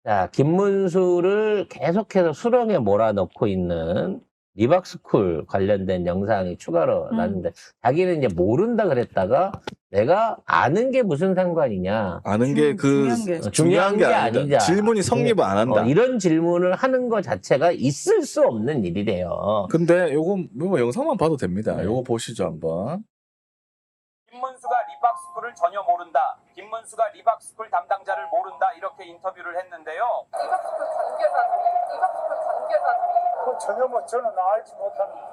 자, 김문수를 계속해서 수렁에 몰아넣고 있는 리박스쿨 관련된 영상이 추가로 났는데, 자기는 이제 모른다 그랬다가 내가 아는 게 무슨 상관이냐. 아는 게 중요한 게 아니다. 아니다. 질문이 성립을 안 한다. 이런 질문을 하는 것 자체가 있을 수 없는 일이래요. 근데 요거 영상만 봐도 됩니다. 네. 요거 보시죠 한번. 김문수가 리박스쿨을 전혀 모른다. 김문수가 리박스쿨 담당자를 모른다. 이렇게 인터뷰를 했는데요. 리박스쿨 관계자들이 전혀 저는 알지 못합니다.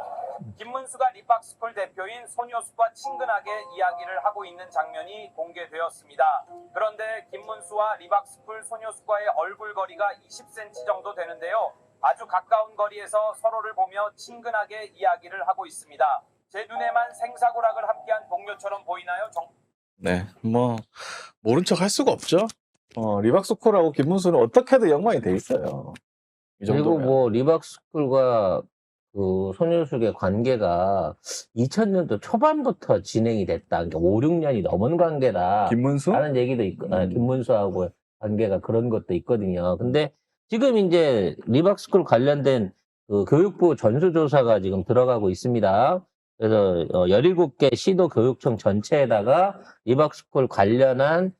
김문수가 리박스쿨 대표인 손효숙과 친근하게 이야기를 하고 있는 장면이 공개되었습니다. 그런데 김문수와 리박스쿨 손효숙과의 얼굴거리가 20cm 정도 되는데요. 아주 가까운 거리에서 서로를 보며 친근하게 이야기를 하고 있습니다. 제 눈에만 생사고락을 함께한 동료처럼 보이나요? 네, 뭐 모른 척 할 수가 없죠. 리박스쿨하고 김문수는 어떻게든 연관이 돼 있어요. 이 그리고 정도면. 뭐 리박스쿨과 그 손효숙의 관계가 2000년도 초반부터 진행이 됐다. 그러니까 5, 6년이 넘은 관계다. 김문수? 라는 얘기도 있고, 김문수하고 관계가 그런 것도 있거든요. 근데 지금 이제 리박스쿨 관련된 그 교육부 전수조사가 지금 들어가고 있습니다. 그래서 17개 시도 교육청 전체에다가 리박스쿨 관련한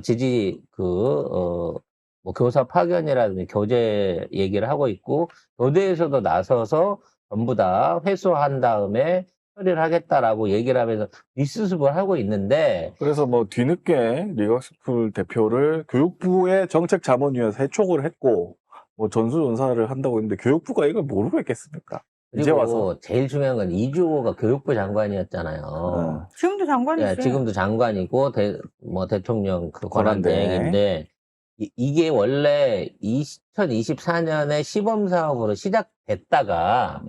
지지 뭐 교사 파견이라든지 교재 얘기를 하고 있고, 교대에서도 나서서 전부 다 회수한 다음에 처리를 하겠다라고 얘기를 하면서 뒷수습을 하고 있는데, 그래서 뭐 뒤늦게 리박스쿨 대표를 교육부의 정책자문위에서 해촉을 했고 뭐 전수조사를 한다고 했는데 교육부가 이걸 모르고 했겠습니까? 이제 와서. 그리고 제일 중요한 건 이주호가 교육부 장관이었잖아요. 지금도 장관이세요. 네, 지금도 장관이고 대통령 그 권한대행인데, 이게 원래 2024년에 시범사업으로 시작됐다가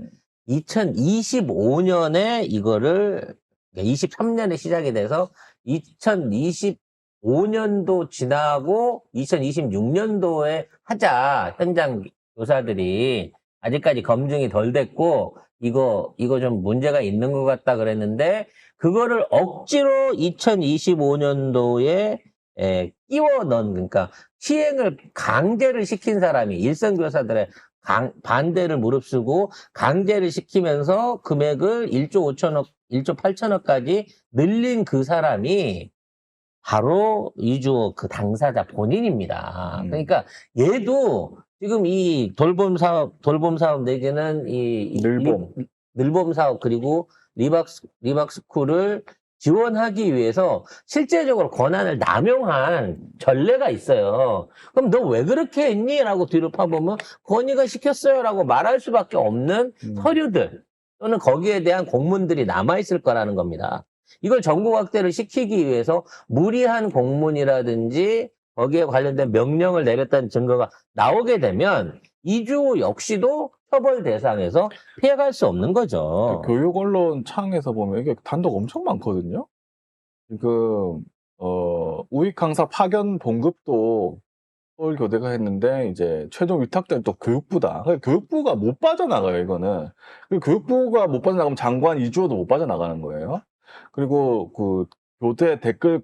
2025년에 이거를 23년에 시작이 돼서 2025년도 지나고 2026년도에 하자. 현장 교사들이 아직까지 검증이 덜 됐고 이거 좀 문제가 있는 것 같다 그랬는데, 그거를 억지로 2025년도에 끼워 넣은, 그러니까 시행을 강제를 시킨 사람이, 일선교사들의 반대를 무릅쓰고 강제를 시키면서 금액을 1조 5천억, 1조 8천억까지 늘린 그 사람이 바로 이주호 그 당사자 본인입니다. 그러니까 얘도 지금 이 돌봄 사업 내지는 늘봄 사업 그리고 리박스쿨을 지원하기 위해서 실제적으로 권한을 남용한 전례가 있어요. 그럼 너 왜 그렇게 했니? 라고 뒤로 파보면 건의가 시켰어요 라고 말할 수밖에 없는 서류들 또는 거기에 대한 공문들이 남아있을 거라는 겁니다. 이걸 전국 확대를 시키기 위해서 무리한 공문이라든지 거기에 관련된 명령을 내렸다는 증거가 나오게 되면 이주호 역시도 처벌 대상에서 피해갈 수 없는 거죠. 교육 언론 창에서 보면 이게 단독 엄청 많거든요. 지금 우익 강사 파견 봉급도 서울교대가 했는데 이제 최종 위탁된 또 교육부다. 교육부가 못 빠져나가요, 이거는. 교육부가 못 빠져나가면 장관 이주호도 못 빠져나가는 거예요. 그리고 그 교대 댓글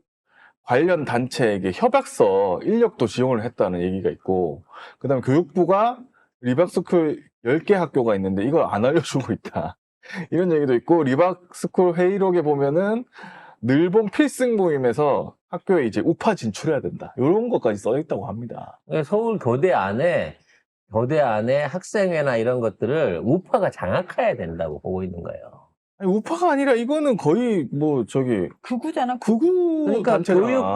관련 단체에게 협약서 인력도 지원을 했다는 얘기가 있고, 그다음에 교육부가 리박스쿨 10개 학교가 있는데 이걸 안 알려주고 있다. 이런 얘기도 있고, 리박스쿨 회의록에 보면은 늘봄 필승 모임에서 학교에 이제 우파 진출해야 된다. 이런 것까지 써 있다고 합니다. 서울 교대 안에 학생회나 이런 것들을 우파가 장악해야 된다고 보고 있는 거예요. 아니, 우파가 아니라 이거는 거의 극우잖아. 극우 그러니까 단체잖아.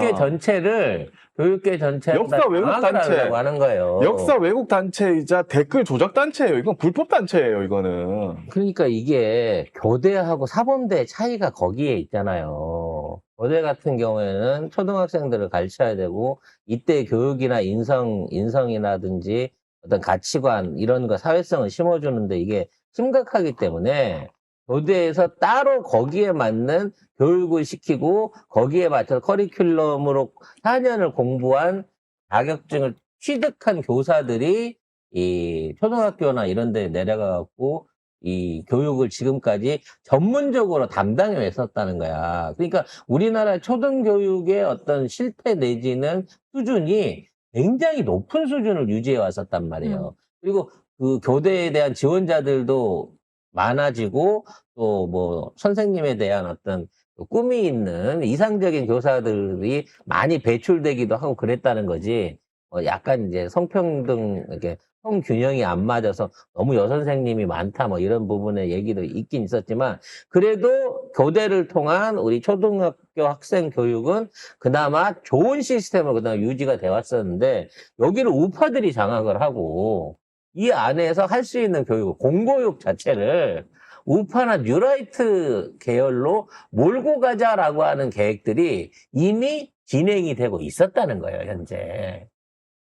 교육계 전체를 역사 왜곡 단체. 하는 거예요. 역사 왜곡 단체이자 댓글 조작 단체예요. 이건 불법 단체예요, 이거는. 그러니까 이게 교대하고 사범대의 차이가 거기에 있잖아요. 교대 같은 경우에는 초등학생들을 가르쳐야 되고, 이때 교육이나 인성이라든지 어떤 가치관 이런 거 사회성을 심어주는데 이게 심각하기 때문에 교대에서 따로 거기에 맞는 교육을 시키고 거기에 맞춰서 커리큘럼으로 4년을 공부한 자격증을 취득한 교사들이 이 초등학교나 이런 데 내려가갖고 이 교육을 지금까지 전문적으로 담당해 왔었다는 거야. 그러니까 우리나라 초등교육의 어떤 실태 내지는 수준이 굉장히 높은 수준을 유지해 왔었단 말이에요. 그리고 그 교대에 대한 지원자들도 많아지고 또 뭐 선생님에 대한 어떤 꿈이 있는 이상적인 교사들이 많이 배출되기도 하고 그랬다는 거지. 약간 이제 성평등, 이렇게 성균형이 안 맞아서 너무 여선생님이 많다 뭐 이런 부분의 얘기도 있긴 있었지만 그래도 교대를 통한 우리 초등학교 학생 교육은 그나마 좋은 시스템으로 그나마 유지가 돼 왔었는데 여기를 우파들이 장악을 하고 이 안에서 할 수 있는 교육, 공교육 자체를 우파나 뉴라이트 계열로 몰고 가자라고 하는 계획들이 이미 진행이 되고 있었다는 거예요, 현재.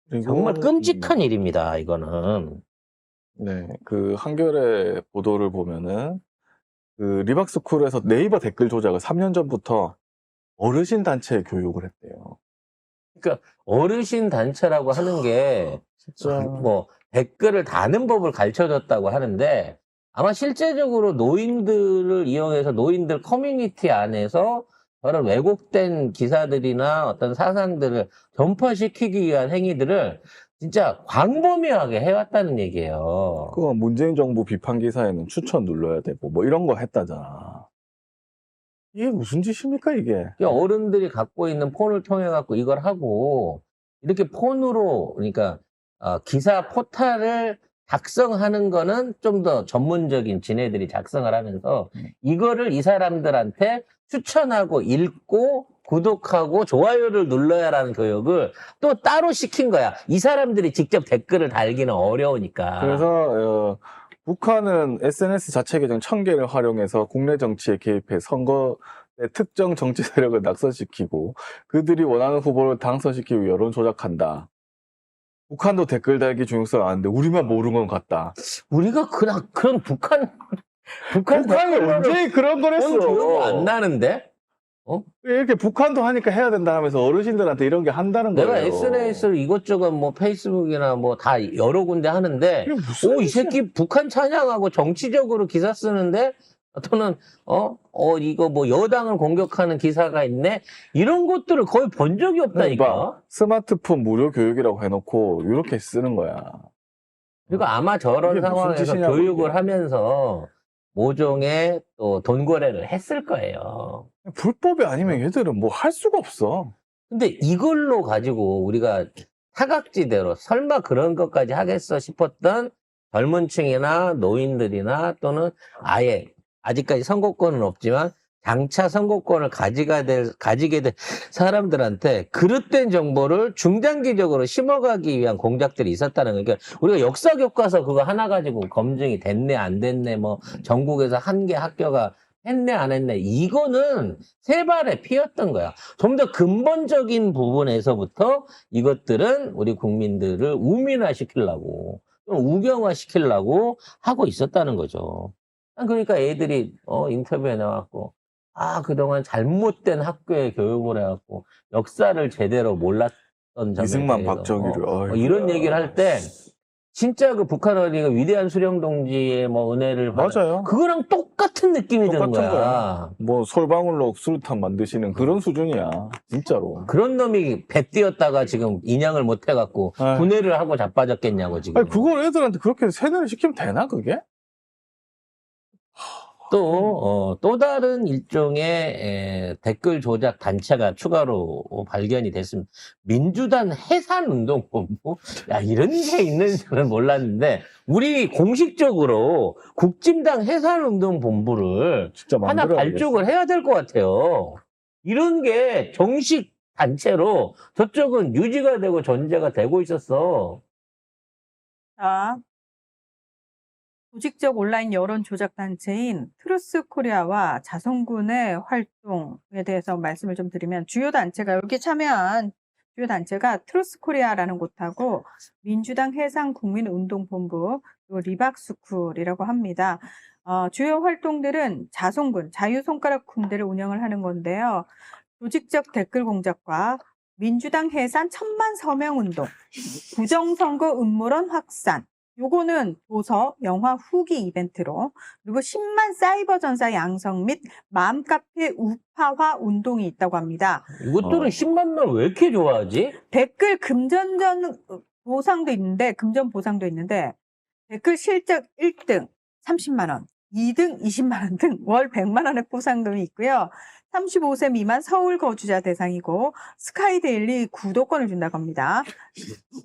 그리고 정말 끔찍한 일입니다, 이거는. 네, 그 한겨레 보도를 보면은 그 리박스쿨에서 네이버 댓글 조작을 3년 전부터 어르신 단체 교육을 했대요. 그러니까 어르신 단체라고 하는 게 진짜 뭐 댓글을 다는 법을 가르쳐줬다고 하는데 아마 실제적으로 노인들을 이용해서 노인들 커뮤니티 안에서 저런 왜곡된 기사들이나 어떤 사상들을 전파시키기 위한 행위들을 진짜 광범위하게 해왔다는 얘기예요. 그거 문재인 정부 비판 기사에는 추천 눌러야 되고 뭐 이런 거 했다잖아. 이게 무슨 짓입니까 이게? 그러니까 어른들이 갖고 있는 폰을 통해 갖고 이걸 하고 이렇게 폰으로 그러니까 기사 포탈을 작성하는 거는 좀 더 전문적인 지네들이 작성을 하면서 이거를 이 사람들한테 추천하고 읽고 구독하고 좋아요를 눌러야라는 교육을 또 따로 시킨 거야. 이 사람들이 직접 댓글을 달기는 어려우니까. 그래서 북한은 SNS 자체 계정 1000개를 활용해서 국내 정치에 개입해 선거에 특정 정치 세력을 낙선시키고 그들이 원하는 후보를 당선시키고 여론 조작한다. 북한도 댓글 달기 중요성 아는데 우리만 모르는 것 같다. 우리가 그런 북한이 북한이 언제 그런 걸 기억이 했어? 안 나는데? 이렇게 북한도 하니까 해야 된다 하면서 어르신들한테 이런 게 한다는 내가 거예요. SNS를 이것저것 뭐 페이스북이나 뭐 다 여러 군데 하는데, 이게 무슨 이 짓이야? 새끼 북한 찬양하고 정치적으로 기사 쓰는데, 또는, 이거 뭐 여당을 공격하는 기사가 있네? 이런 것들을 거의 본 적이 없다니까. 봐. 스마트폰 무료 교육이라고 해놓고 이렇게 쓰는 거야. 그리고 아마 저런 이게 무슨 상황에서 짓이냐고, 교육을 이게. 하면서 모종의 또 돈 거래를 했을 거예요. 불법이 아니면 얘들은 뭐 할 수가 없어. 근데 이걸로 가지고 우리가 사각지대로 설마 그런 것까지 하겠어 싶었던 젊은 층이나 노인들이나 아예 아직까지 선거권은 없지만 장차 선거권을 가지게 될 사람들한테 그릇된 정보를 중장기적으로 심어가기 위한 공작들이 있었다는 거예요. 그러니까 우리가 역사 교과서 그거 하나 가지고 검증이 됐네 안 됐네 뭐 전국에서 한 개 학교가 했네 안 했네 이거는 세 발의 피였던 거야. 좀 더 근본적인 부분에서부터 이것들은 우리 국민들을 우민화시키려고 우경화시키려고 하고 있었다는 거죠. 그러니까 애들이 인터뷰에 나왔고 그동안 잘못된 학교에 교육을 해갖고 역사를 제대로 몰랐던 점에 이승만 대해서 박정희를 어이구야. 이런 얘기를 할 때 진짜 그 북한 어린이가 위대한 수령 동지의 뭐 은혜를 맞아요. 그거랑 똑같은 느낌이 드는 똑같은 거야. 거야. 뭐 솔방울로 수류탄 만드시는 그런 수준이야. 진짜로. 그런 놈이 배 뛰었다가 지금 인양을 못 해갖고 아유. 분해를 하고 자빠졌겠냐고 지금. 아니 그걸 애들한테 그렇게 세뇌를 시키면 되나 그게? 또 다른 일종의 댓글 조작 단체가 추가로 발견이 됐습니다. 민주당 해산운동본부? 야, 이런 게 있는 줄은 몰랐는데, 우리 공식적으로 국진당 해산운동본부를 진짜 하나 만들어야 발족을 해야 될 것 같아요. 이런 게 정식 단체로 저쪽은 유지가 되고 전제가 되고 있었어. 자, 조직적 온라인 여론 조작 단체인 트루스 코리아와 자성군의 활동에 대해서 말씀을 좀 드리면 주요 단체가 여기 참여한 주요 단체가 트루스 코리아라는 곳하고 민주당 해상국민운동본부 그리고 리박스쿨이라고 합니다. 주요 활동들은 자성군 자유손가락 군대를 운영을 하는 건데요. 조직적 댓글 공작과 민주당 해산 1000만 서명 운동, 부정선거 음모론 확산, 요거는 도서, 영화 후기 이벤트로, 그리고 10만 사이버 전사 양성 및 맘카페 우파화 운동이 있다고 합니다. 이것들은 10만 명 왜 이렇게 좋아하지? 댓글 금전 보상도 있는데, 금전 보상도 있는데, 댓글 실적 1등 30만 원, 2등 20만 원 등 월 100만 원의 보상금이 있고요. 35세 미만 서울 거주자 대상이고 스카이데일리 구독권을 준다고 합니다.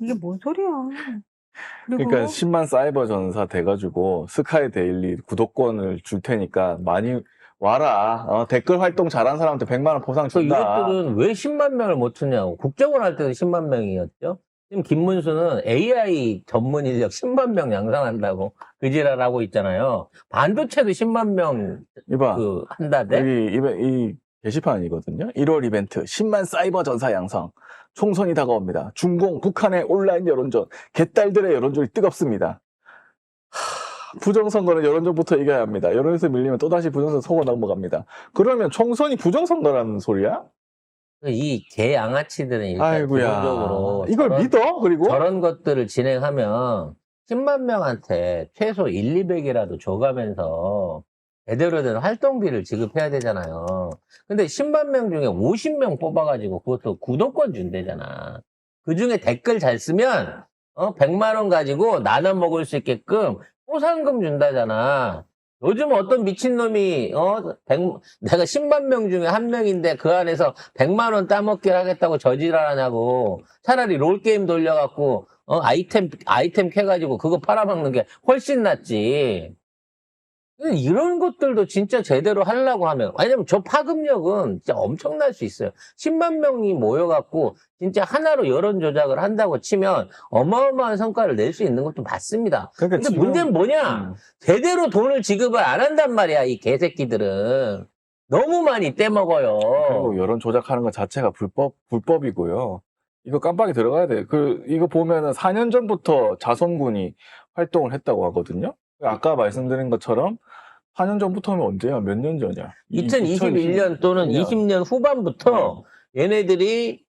이게 뭔 소리야? 그리고 그러니까 10만 사이버 전사 돼가지고 스카이 데일리 구독권을 줄 테니까 많이 와라. 댓글 활동 잘한 사람한테 100만 원 보상 그 준다. 이것들은 왜 10만 명을 못 쓰냐고. 국정원 할 때도 10만 명이었죠. 지금 김문수는 AI 전문 인력 10만 명 양성한다고 그 지랄하고 있잖아요. 반도체도 10만 명 이봐. 한다대. 이 게시판이거든요. 1월 이벤트 10만 사이버 전사 양성. 총선이 다가옵니다. 중공 북한의 온라인 여론전. 개딸들의 여론전이 뜨겁습니다. 부정선거는 여론전부터 이겨야 합니다. 여론에서 밀리면 또다시 부정선거 속아 넘어갑니다. 그러면 총선이 부정선거라는 소리야? 이 개양아치들은 일단 아이고야. 기본적으로 이걸 믿어? 그리고? 저런 것들을 진행하면 10만 명한테 최소 1, 200이라도 줘가면서 제대로 된 활동비를 지급해야 되잖아요. 근데 10만 명 중에 50명 뽑아가지고 그것도 구독권 준대잖아. 그 중에 댓글 잘 쓰면 100만 원 가지고 나눠 먹을 수 있게끔 보상금 준다잖아. 요즘 어떤 미친놈이 내가 10만 명 중에 한 명인데 그 안에서 100만 원 따먹게 하겠다고 저지랄하냐고. 차라리 롤게임 돌려갖고 아이템 캐가지고 그거 팔아먹는 게 훨씬 낫지. 이런 것들도 진짜 제대로 하려고 하면, 왜냐면 저 파급력은 진짜 엄청날 수 있어요. 10만 명이 모여갖고 진짜 하나로 여론 조작을 한다고 치면 어마어마한 성과를 낼 수 있는 것도 맞습니다. 그러니까 근데 지금- 문제는 뭐냐? 제대로 돈을 지급을 안 한단 말이야, 이 개새끼들은. 너무 많이 떼먹어요. 그리고 여론 조작하는 것 자체가 불법이고요. 이거 깜빡이 들어가야 돼. 이거 보면은 4년 전부터 자선군이 활동을 했다고 하거든요. 아까 말씀드린 것처럼 4년 전부터 하면 언제야? 몇 년 전이야? 2021년 또는 20년 후반부터 얘네들이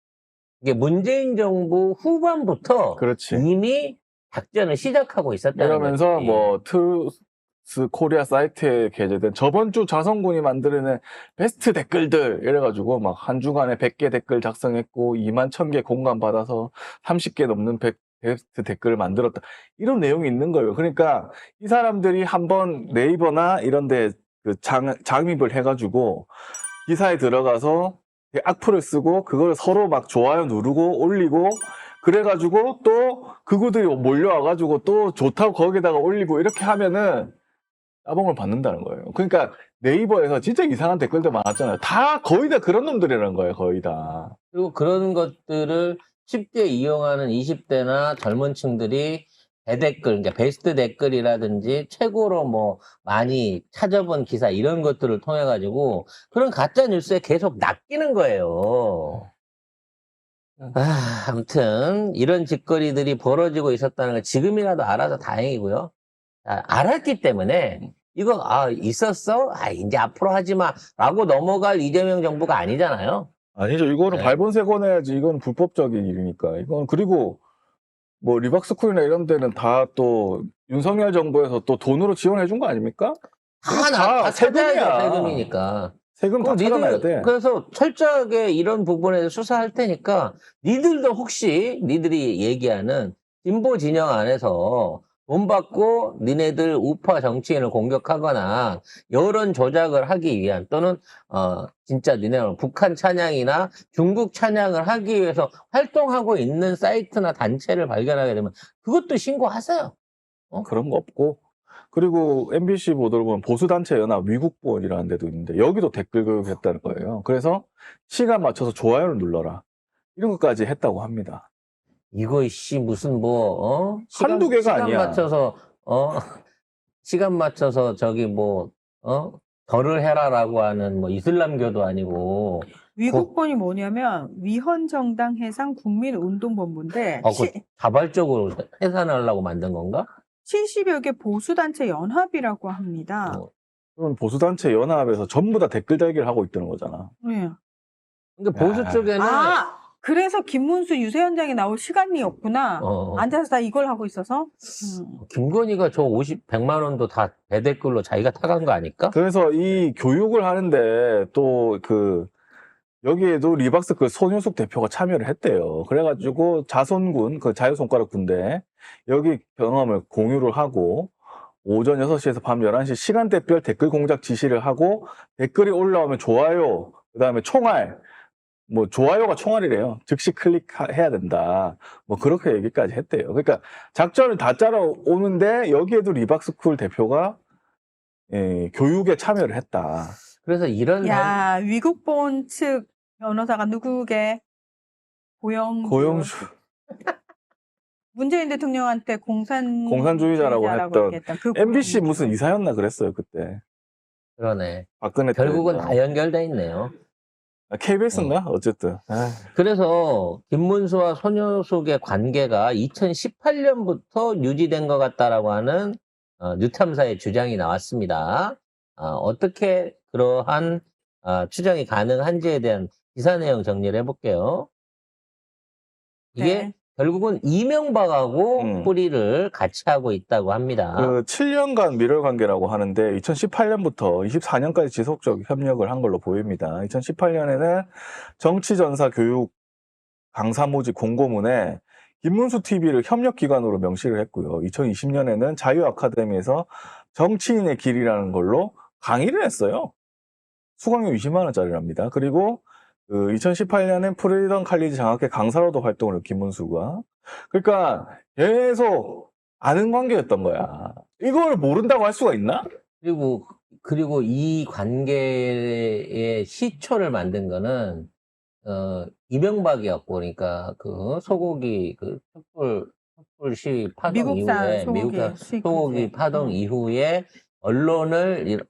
이게 문재인 정부 후반부터 그렇지. 이미 작전을 시작하고 있었다는 이러면서 거지. 뭐 트루스 코리아 사이트에 게재된 저번 주 자선군이 만들어낸 베스트 댓글들 이래가지고 막 한 주간에 100개 댓글 작성했고 2만 1000개 공감 받아서 30개 넘는 베스트 댓글을 만들었다. 이런 내용이 있는 거예요. 그러니까 이 사람들이 한번 네이버나 이런데 장입을 해가지고 기사에 들어가서 악플을 쓰고 그걸 서로 막 좋아요 누르고 올리고 그래가지고 또 그구들이 몰려와가지고 또 좋다고 거기다가 올리고 이렇게 하면은 따봉을 받는다는 거예요. 그러니까 네이버에서 진짜 이상한 댓글들 많았잖아요. 다 거의 다 그런 놈들이라는 거예요. 거의 다. 그리고 그런 것들을 쉽게 이용하는 20대나 젊은 층들이 대댓글, 그러니까 베스트 댓글이라든지 최고로 뭐 많이 찾아본 기사 이런 것들을 통해 가지고 그런 가짜 뉴스에 계속 낚이는 거예요. 아무튼 이런 짓거리들이 벌어지고 있었다는 걸 지금이라도 알아서 다행이고요. 알았기 때문에 이거 있었어? 이제 앞으로 하지 마라고 넘어갈 이재명 정부가 아니잖아요. 아니죠. 이거는 네. 발본색원 해야지. 이건 불법적인 일이니까. 이건 그리고 뭐 리박스쿨이나 이런 데는 다 또 윤석열 정부에서 또 돈으로 지원해 준 거 아닙니까? 다 세금이야. 찾아야죠, 세금이니까. 세금 다 찾아놔야 돼. 그래서 철저하게 이런 부분에서 수사할 테니까 니들도 혹시 니들이 얘기하는 진보 진영 안에서 돈 받고 니네들 우파 정치인을 공격하거나 여론 조작을 하기 위한 또는 진짜 니네는 북한 찬양이나 중국 찬양을 하기 위해서 활동하고 있는 사이트나 단체를 발견하게 되면 그것도 신고하세요. 그런 거 없고. 그리고 MBC 보도를 보면 보수단체 연합 위국보이라는 데도 있는데 여기도 댓글 교육했다는 거예요. 그래서 시간 맞춰서 좋아요를 눌러라. 이런 것까지 했다고 합니다. 이거 무슨 한두 개가 시간 아니야. 맞춰서 시간 맞춰서 저기 절을 해라라고 하는 이슬람교도 아니고 위국본이 뭐냐면 위헌정당 해상 국민운동본부인데 자발적으로 해산하려고 만든 건가? 70여 개 보수단체 연합이라고 합니다. 그럼 보수단체 연합에서 전부 다 댓글 달기를 하고 있다는 거잖아. 네. 그러니까 보수 쪽에는 그래서 김문수 유세현장에 나올 시간이 없구나. 어. 앉아서 다 이걸 하고 있어서. 김건희가 저 100만 원도 다 대댓글로 자기가 타간 거 아닐까? 그래서 이 교육을 하는데 또 여기에도 리박스 그 손효숙 대표가 참여를 했대요. 그래가지고 자손군, 그 자유손가락 군대, 여기 경험을 공유를 하고, 오전 6시에서 밤 11시 시간대별 댓글 공작 지시를 하고, 댓글이 올라오면 좋아요, 그 다음에 총알, 뭐, 좋아요가 총알이래요. 즉시 클릭해야 된다. 뭐, 그렇게 얘기까지 했대요. 그러니까 작전을 다 짜러 오는데, 여기에도 리박스쿨 대표가, 교육에 참여를 했다. 그래서 이런 야, 위국본 측 변호사가 누구게? 고영수. 문재인 대통령한테 공산주의자라고 했던 얘기했던 그 MBC 고영수. 무슨 이사였나 그랬어요, 그때. 그러네. 박근혜 때. 결국은 다 연결돼 있네요. KBS인가? 어쨌든. 아, 그래서 김문수와 손효숙의 관계가 2018년부터 유지된 것 같다라고 하는 뉴탐사의 주장이 나왔습니다. 어떻게 그러한 추정이 가능한지에 대한 기사 내용 정리를 해볼게요. 이게 네. 결국은 이명박하고 뿌리를 같이 하고 있다고 합니다. 그 7년간 밀월 관계라고 하는데 2018년부터 24년까지 지속적 협력을 한 걸로 보입니다. 2018년에는 정치전사 교육 강사 모집 공고문에 김문수 TV를 협력기관으로 명시를 했고요. 2020년에는 자유아카데미에서 정치인의 길이라는 걸로 강의를 했어요. 수강료 20만 원짜리랍니다. 그리고 2018년엔 프리던 칼리지 장학회 강사로도 활동을 해요, 김문수가. 그러니까 계속 아는 관계였던 거야. 이걸 모른다고 할 수가 있나? 그리고 이 관계의 시초를 만든 거는 이명박이었고, 그러니까 그 소고기 그 촛불 시위 파동 미국산 이후에 소고기 미국산 수입 소고기 규제. 파동 이후에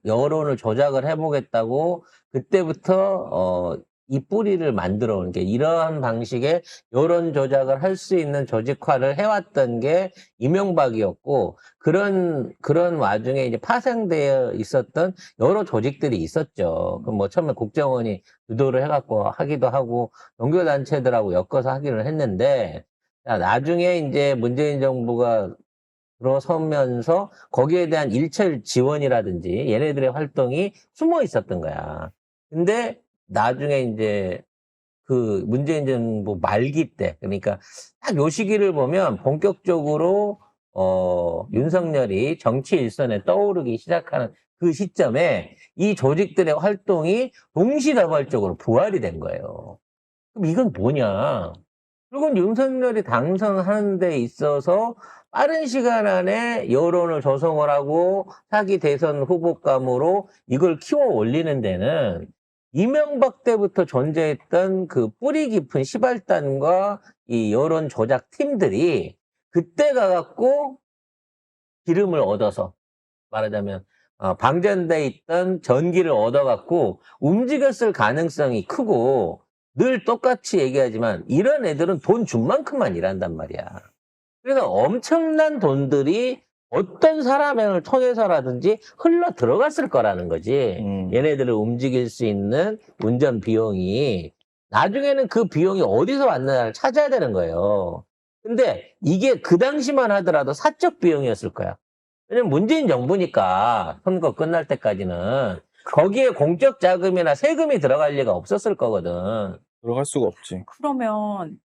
여론을 조작을 해보겠다고 그때부터 이 뿌리를 만들어 온 게 이러한 방식의 여론 조작을 할 수 있는 조직화를 해왔던 게 이명박이었고 그런 와중에 이제 파생되어 있었던 여러 조직들이 있었죠. 그 뭐 처음에 국정원이 주도를 해갖고 하기도 하고 종교단체들하고 엮어서 하기를 했는데 나중에 이제 문재인 정부가 들어서면서 거기에 대한 일철 지원이라든지 얘네들의 활동이 숨어 있었던 거야. 근데 나중에 이제 그 문재인 정부 말기 때, 그러니까 딱 요 시기를 보면 본격적으로 윤석열이 정치 일선에 떠오르기 시작하는 그 시점에 이 조직들의 활동이 동시다발적으로 부활이 된 거예요. 그럼 이건 뭐냐? 그건 윤석열이 당선하는 데 있어서 빠른 시간 안에 여론을 조성을 하고 차기 대선 후보감으로 이걸 키워 올리는 데는 이명박 때부터 존재했던 그 뿌리 깊은 시발단과 이 여론 조작 팀들이 그때 가갖고 기름을 얻어서 말하자면 방전돼 있던 전기를 얻어갖고 움직였을 가능성이 크고 늘 똑같이 얘기하지만 이런 애들은 돈 준 만큼만 일한단 말이야. 그래서 엄청난 돈들이 어떤 사람을 통해서라든지 흘러 들어갔을 거라는 거지. 얘네들을 움직일 수 있는 운전 비용이 나중에는 그 비용이 어디서 왔느냐를 찾아야 되는 거예요. 근데 이게 그 당시만 하더라도 사적 비용이었을 거야. 왜냐면 문재인 정부니까 선거 끝날 때까지는 거기에 공적 자금이나 세금이 들어갈 리가 없었을 거거든. 들어갈 수가 없지. 그러면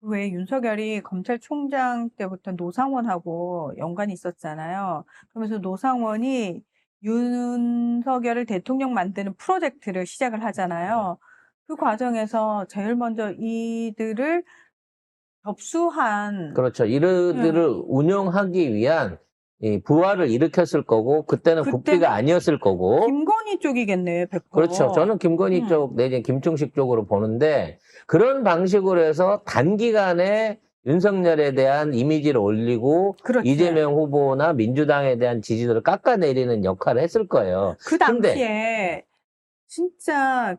왜 윤석열이 검찰총장 때부터 노상원하고 연관이 있었잖아요. 그러면서 노상원이 윤석열을 대통령 만드는 프로젝트를 시작을 하잖아요. 그 과정에서 제일 먼저 이들을 접수한 그렇죠. 이들을 운영하기 위한 이 부활을 일으켰을 거고 그때는 국비가 아니었을 거고 김건희 쪽이겠네, 100%. 그렇죠. 저는 김건희 쪽 내지 김충식 쪽으로 보는데 그런 방식으로 해서 단기간에 윤석열에 대한 이미지를 올리고 그렇지. 이재명 후보나 민주당에 대한 지지도를 깎아내리는 역할을 했을 거예요. 그 당시에 진짜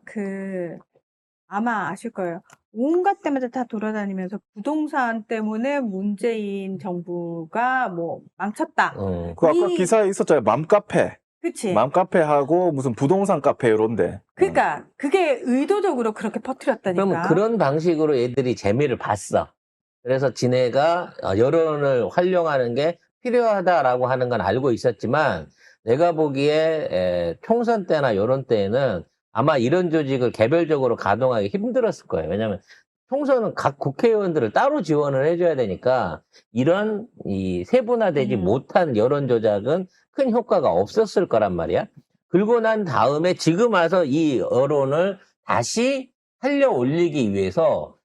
아마 아실 거예요. 온갖 데마다 다 돌아다니면서 부동산 때문에 문재인 정부가 뭐 망쳤다. 그 아까 기사에 있었잖아요. 맘카페. 그치? 맘카페하고 무슨 부동산 카페 이런데. 그러니까 그게 의도적으로 그렇게 퍼뜨렸다니까. 그러면 그런 방식으로 애들이 재미를 봤어. 그래서 지네가 여론을 활용하는 게 필요하다라고 하는 건 알고 있었지만 내가 보기에 총선 때나 이런 때에는 아마 이런 조직을 개별적으로 가동하기 힘들었을 거예요. 왜냐하면 총선은 각 국회의원들을 따로 지원을 해줘야 되니까 이런 이 세분화되지 못한 여론 조작은 큰 효과가 없었을 거란 말이야. 그러고 난 다음에 지금 와서 이 여론을 다시 살려 올리기 위해서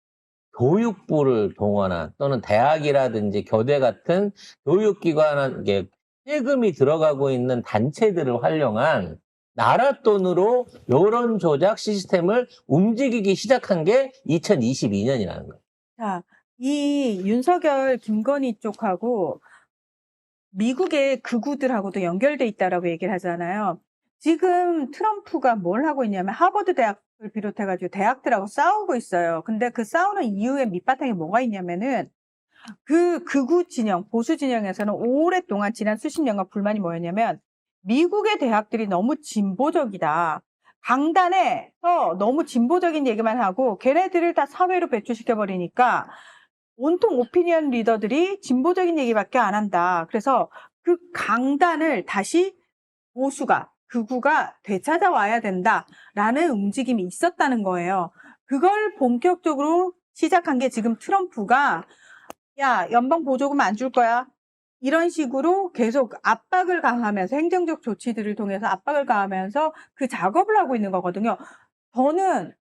교육부를 동원한 또는 대학이라든지 교대 같은 교육기관에 세금이 들어가고 있는 단체들을 활용한 나라 돈으로 여론 조작 시스템을 움직이기 시작한 게 2022년이라는 거예요. 자, 이 윤석열, 김건희 쪽하고 미국의 극우들하고도 연결돼 있다라고 얘기를 하잖아요. 지금 트럼프가 뭘 하고 있냐면 하버드 대학을 비롯해가지고 대학들하고 싸우고 있어요. 근데 그 싸우는 이유의 밑바탕에 뭐가 있냐면은 그 극우 진영, 보수 진영에서는 오랫동안 지난 수십 년간 불만이 뭐였냐면 미국의 대학들이 너무 진보적이다. 강단에서 너무 진보적인 얘기만 하고 걔네들을 다 사회로 배출시켜버리니까 온통 오피니언 리더들이 진보적인 얘기밖에 안 한다. 그래서 그 강단을 다시 보수가, 극우가 되찾아와야 된다라는 움직임이 있었다는 거예요. 그걸 본격적으로 시작한 게 지금 트럼프가 야, 연방 보조금 안 줄 거야. 이런 식으로 계속 압박을 가하면서 행정적 조치들을 통해서 압박을 가하면서 그 작업을 하고 있는 거거든요. 저는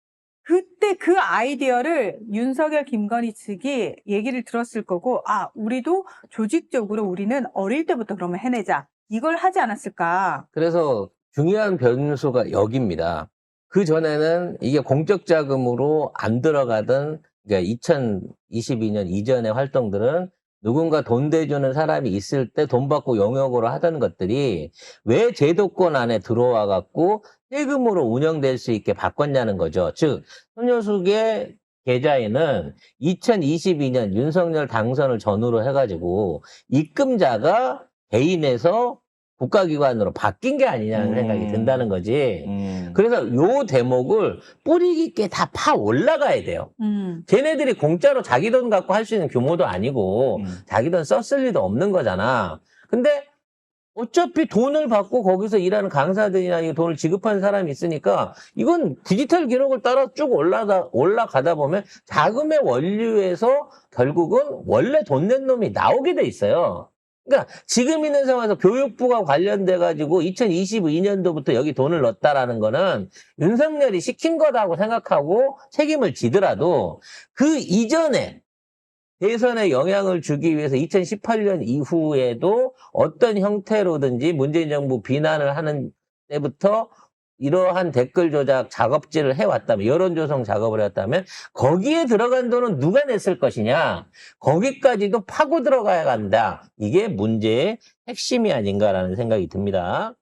그때 그 아이디어를 윤석열, 김건희 측이 얘기를 들었을 거고, 아, 우리도 조직적으로 우리는 어릴 때부터 그러면 해내자. 이걸 하지 않았을까. 그래서 중요한 변수가 여기입니다. 그 전에는 이게 공적 자금으로 안 들어가던 그러니까 2022년 이전의 활동들은 누군가 돈 대주는 사람이 있을 때 돈 받고 용역으로 하던 것들이 왜 제도권 안에 들어와 갖고 세금으로 운영될 수 있게 바꿨냐는 거죠. 즉 손효숙의 계좌에는 2022년 윤석열 당선을 전후로 해가지고 입금자가 개인에서 국가기관으로 바뀐 게 아니냐는 생각이 든다는 거지. 그래서 요 대목을 뿌리 깊게 다 파 올라가야 돼요. 쟤네들이 공짜로 자기 돈 갖고 할 수 있는 규모도 아니고 자기 돈 썼을 리도 없는 거잖아. 근데 어차피 돈을 받고 거기서 일하는 강사들이나 이 돈을 지급하는 사람이 있으니까 이건 디지털 기록을 따라 쭉 올라가다 보면 자금의 원류에서 결국은 원래 돈 낸 놈이 나오게 돼 있어요. 그러니까 지금 있는 상황에서 교육부가 관련돼 가지고 2022년도부터 여기 돈을 넣었다라는 거는 윤석열이 시킨 거다고 생각하고 책임을 지더라도 그 이전에 대선에 영향을 주기 위해서 2018년 이후에도 어떤 형태로든지 문재인 정부 비난을 하는 때부터 이러한 댓글 조작 작업질을 해왔다면, 여론 조성 작업을 해왔다면 거기에 들어간 돈은 누가 냈을 것이냐, 거기까지도 파고 들어가야 한다. 이게 문제의 핵심이 아닌가라는 생각이 듭니다.